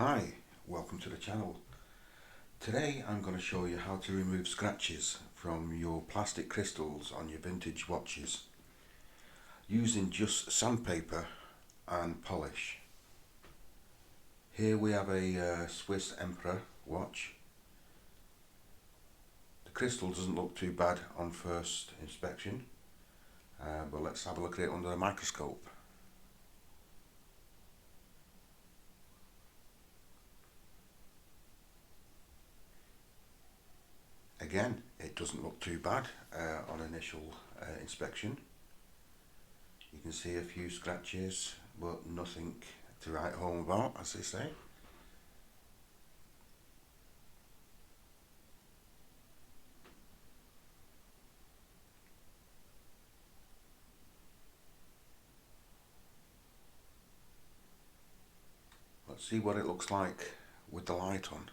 Hi, welcome to the channel. Today I'm going to show you how to remove scratches from your plastic crystals on your vintage watches using just sandpaper and polish. Here we have a Swiss Emperor watch. The crystal doesn't look too bad on first inspection, but let's have a look at it under a microscope. Again, it doesn't look too bad on initial inspection. You can see a few scratches, but nothing to write home about, as they say. Let's see what it looks like with the light on.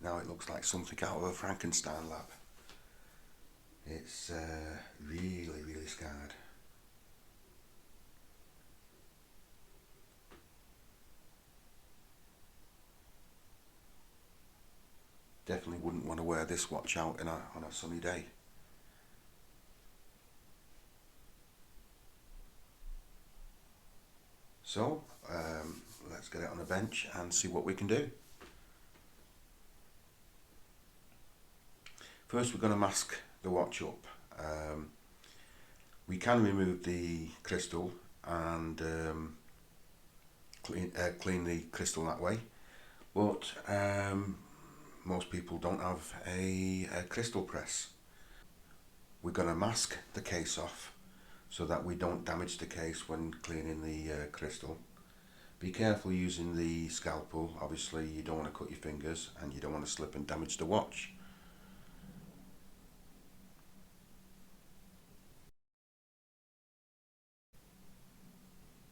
Now it looks like something out of a Frankenstein lab. It's really scarred. Definitely wouldn't want to wear this watch out on a sunny day. So let's get it on a bench and see what we can do. First we're going to mask the watch up. We can remove the crystal and clean the crystal that way, but most people don't have a crystal press. We're going to mask the case off so that we don't damage the case when cleaning the crystal. Be careful using the scalpel. Obviously you don't want to cut your fingers and you don't want to slip and damage the watch.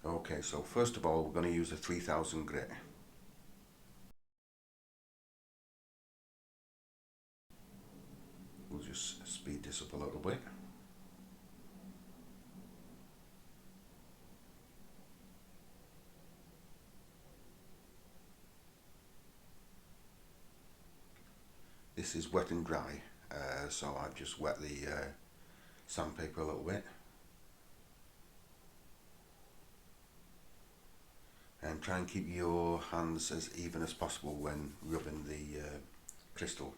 Okay, so first of all we're going to use a 3000 grit. We'll just speed this up a little bit. This is wet and dry, so I've just wet the sandpaper a little bit. And try and keep your hands as even as possible when rubbing the crystal.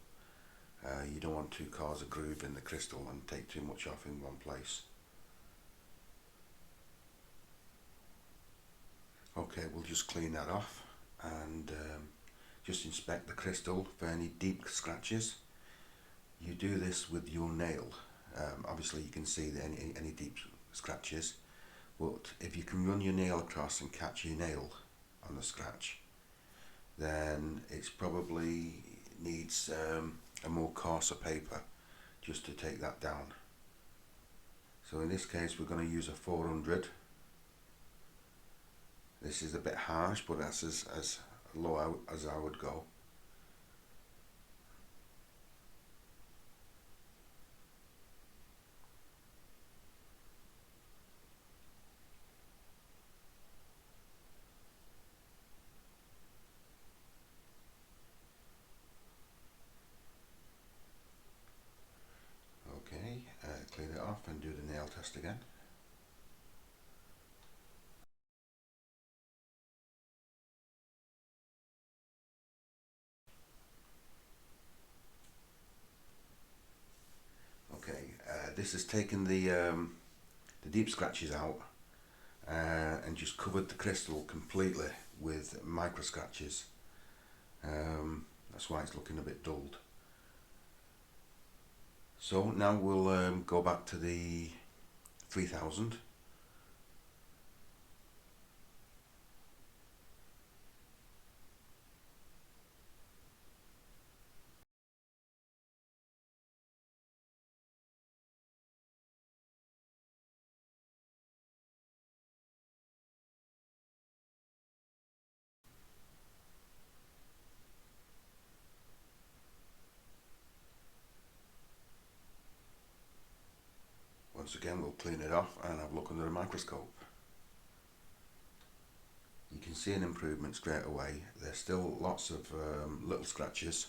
You don't want to cause a groove in the crystal and take too much off in one place. Okay, we'll just clean that off and just inspect the crystal for any deep scratches. You do this with your nail. Obviously you can see any deep scratches, but if you can run your nail across and catch your nail on the scratch, then it's probably needs a more coarser paper just to take that down. So in this case we're going to use a 400. This is a bit harsh, but that's as low as I would go. Okay, clean it off and do the nail test again. Okay, this has taken the deep scratches out and just covered the crystal completely with micro scratches. That's why it's looking a bit dulled. So now we'll go back to the 3000. once again we'll clean it off and have a look under the microscope. You can see an improvement straight away. There's still lots of little scratches,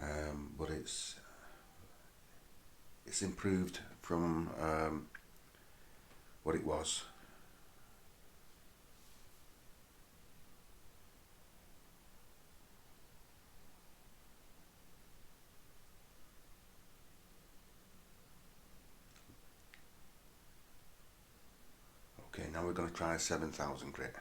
but it's improved from what it was. Okay, now we're going to try 7,000 grit.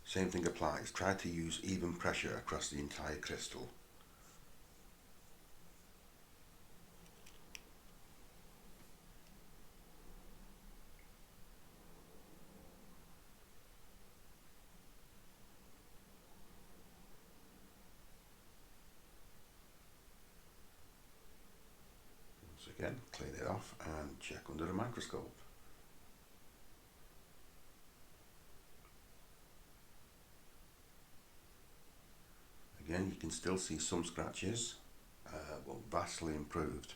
Same thing applies. Try to use even pressure across the entire crystal. Once again, clean it off and check under the microscope. Again, you can still see some scratches, but vastly improved.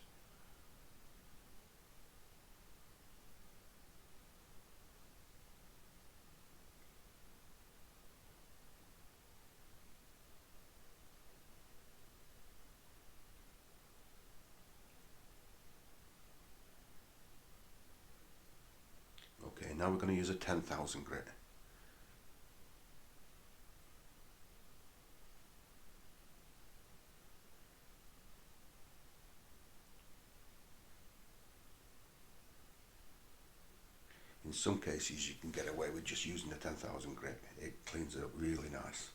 Okay, now we're going to use a 10,000 grit. In some cases you can get away with just using the 10,000 grit. It cleans it up really nice.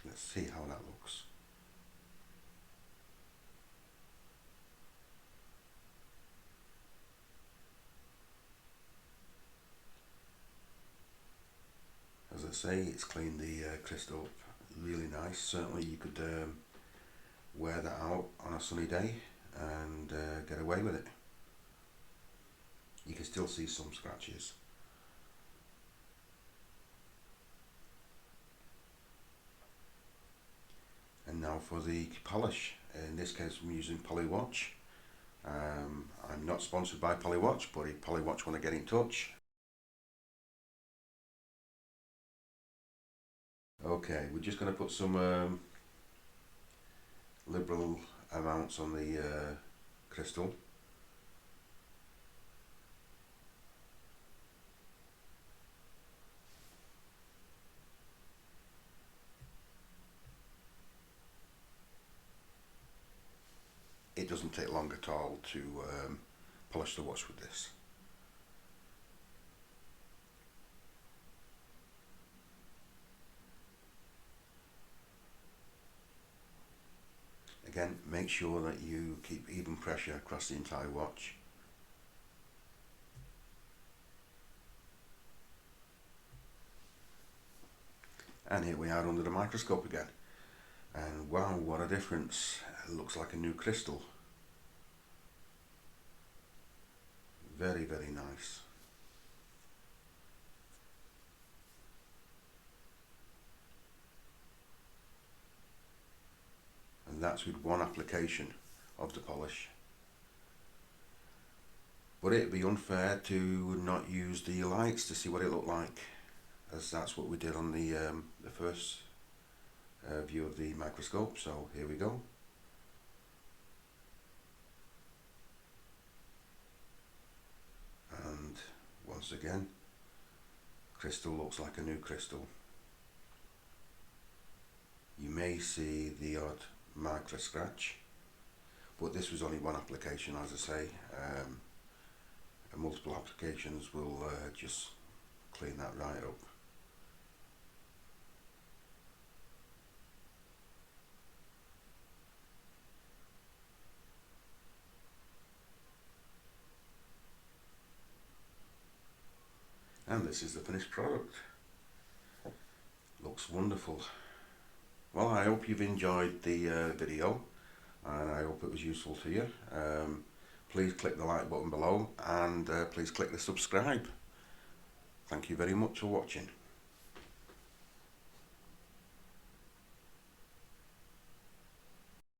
Let's see how that looks. As I say, it's cleaned the crystal up really nice. Certainly you could wear that out on a sunny day and get away with it. You can still see some scratches. And now for the polish. In this case I'm using Polywatch. I'm not sponsored by Polywatch, but if Polywatch want to get in touch. Okay, we're just going to put some liberal amounts on the crystal. It doesn't take long at all to polish the watch with this. Again, make sure that you keep even pressure across the entire watch. And here we are under the microscope again. And wow, what a difference. It looks like a new crystal. Very, very nice. And that's with one application of the polish. But it'd be unfair to not use the lights to see what it looked like, as that's what we did on the first view of the microscope. So here we go. And once again, crystal looks like a new crystal. You may see the odd micro scratch, but this was only one application, as I say. Multiple applications will just clean that right up. And this is the finished product. Looks wonderful. Well, I hope you've enjoyed the video, and I hope it was useful to you. Please click the like button below, and please click the subscribe. Thank you very much for watching.